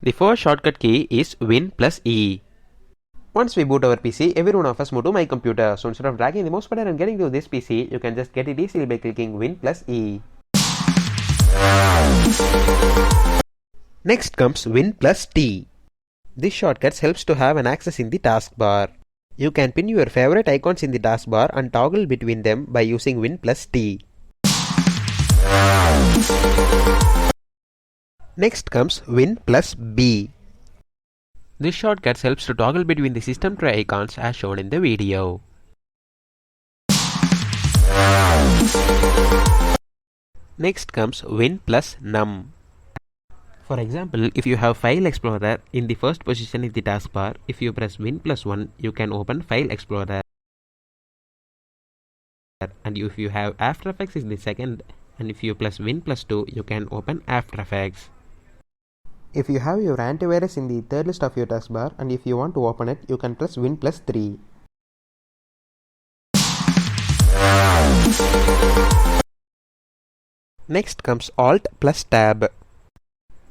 The first shortcut key is Win plus E. Once we boot our PC, every one of us move to my computer. So instead of dragging the mouse button and getting to this PC, you can just get it easily by clicking Win plus E. Next comes Win plus T. This shortcut helps to have an access in the taskbar. You can pin your favorite icons in the taskbar and toggle between them by using Win plus T. Next comes Win plus B. This shortcut helps to toggle between the system tray icons as shown in the video. Next comes Win plus Num. For example, if you have File Explorer in the first position in the taskbar, if you press Win plus 1, you can open File Explorer. And if you have After Effects in the second, and if you press Win plus 2, you can open After Effects. If you have your antivirus in the third list of your taskbar, and if you want to open it, you can press Win plus 3. Next comes Alt plus Tab.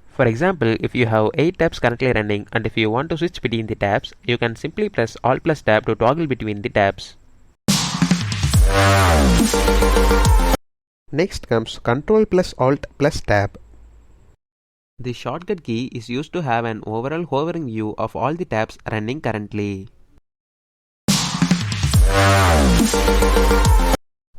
For example, if you have 8 tabs currently running and if you want to switch between the tabs, you can simply press Alt plus Tab to toggle between the tabs. Next comes Ctrl plus Alt plus Tab. The shortcut key is used to have an overall hovering view of all the tabs running currently.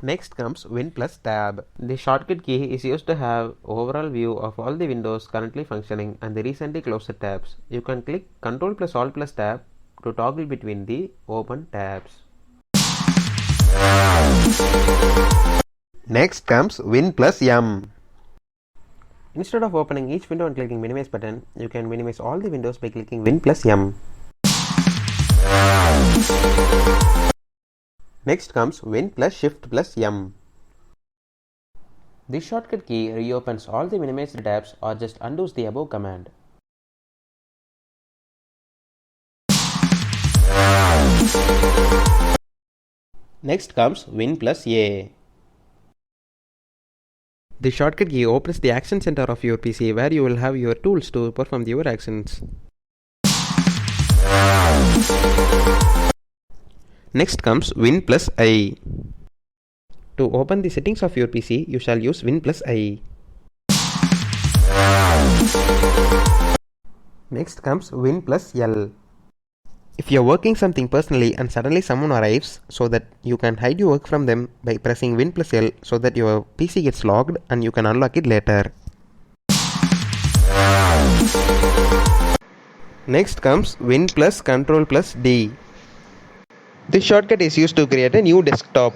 Next comes Win plus Tab. The shortcut key is used to have overall view of all the windows currently functioning and the recently closed tabs. You can click Ctrl plus Alt plus Tab to toggle between the open tabs. Next comes Win plus M. Instead of opening each window and clicking Minimize button, you can minimize all the windows by clicking Win plus M. Next comes Win plus Shift plus M. This shortcut key reopens all the minimized tabs or just undoes the above command. Next comes Win plus A. The shortcut key opens the action center of your PC where you will have your tools to perform your actions. Next comes Win plus I. To open the settings of your PC, you shall use Win plus I. Next comes Win plus L. If you are working something personally and suddenly someone arrives, so that you can hide your work from them by pressing Win plus L so that your PC gets locked and you can unlock it later. Next comes Win plus Ctrl plus D. This shortcut is used to create a new desktop.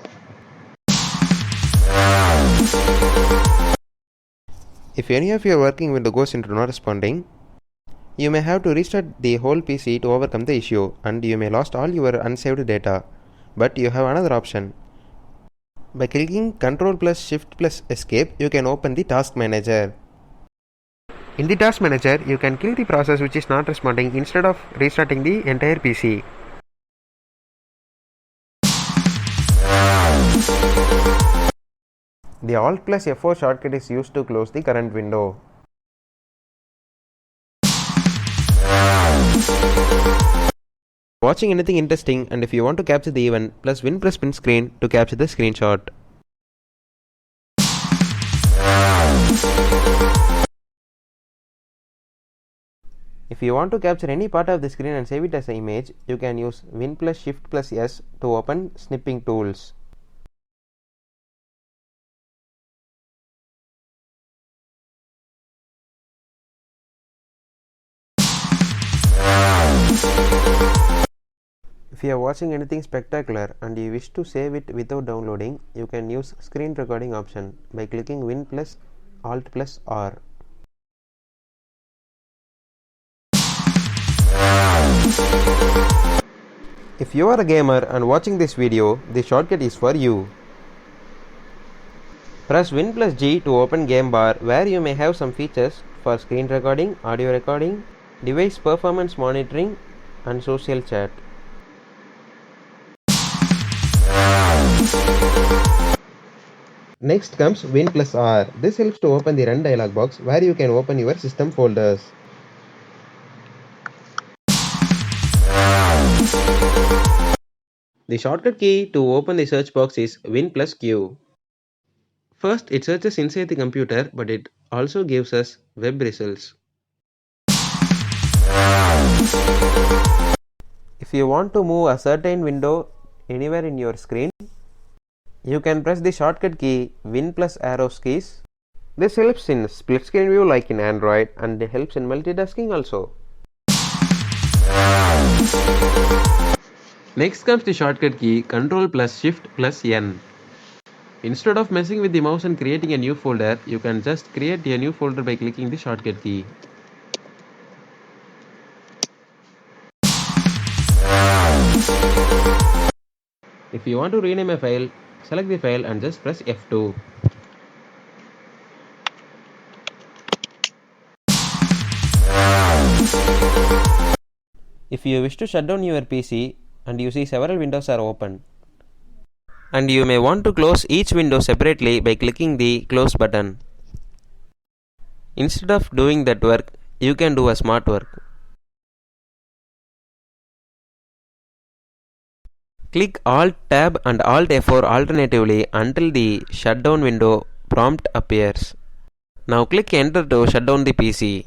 If any of your working window goes into not responding, you may have to restart the whole PC to overcome the issue and you may lost all your unsaved data. But you have another option. By clicking Ctrl plus Shift plus Escape, you can open the Task Manager. In the Task Manager, you can kill the process which is not responding instead of restarting the entire PC. The Alt plus F4 shortcut is used to close the current window. Watching anything interesting, and if you want to capture the event, plus Win plus Print Screen to capture the screenshot. If you want to capture any part of the screen and save it as an image, you can use Win plus Shift plus S to open snipping tools. If you are watching anything spectacular and you wish to save it without downloading, you can use screen recording option by clicking Win plus Alt plus R. If you are a gamer and watching this video, the shortcut is for you. Press Win plus G to open game bar where you may have some features for screen recording, audio recording, device performance monitoring and social chat. Next comes Win plus R. This helps to open the Run dialog box where you can open your system folders. The shortcut key to open the search box is Win plus Q. First, it searches inside the computer, but it also gives us web results. If you want to move a certain window anywhere in your screen, you can press the shortcut key Win plus arrows keys. This helps in split screen view like in Android and helps in multitasking also. Next comes the shortcut key Ctrl plus Shift plus N. Instead of messing with the mouse and creating a new folder, you can just create a new folder by clicking the shortcut key. If you want to rename a file, select the file and just press F2. If you wish to shut down your PC and you see several windows are open, and you may want to close each window separately by clicking the close button. Instead of doing that work, you can do a smart work. Click Alt Tab and Alt F4 alternatively until the shutdown window prompt appears. Now click Enter to shut down the PC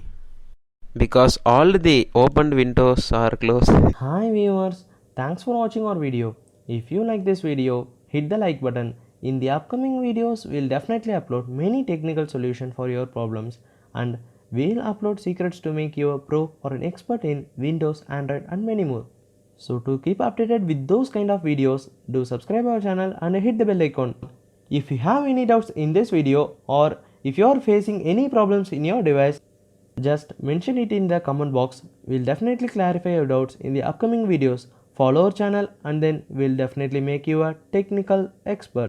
because all the opened windows are closed. Hi viewers, thanks for watching our video. If you like this video, hit the like button. In the upcoming videos, we'll definitely upload many technical solutions for your problems, and we'll upload secrets to make you a pro or an expert in Windows, Android and many more. So to keep updated with those kind of videos, do subscribe our channel and hit the bell icon. If you have any doubts in this video, or if you are facing any problems in your device, just mention it in the comment box. We'll definitely clarify your doubts in the upcoming videos. Follow our channel and then we'll definitely make you a technical expert.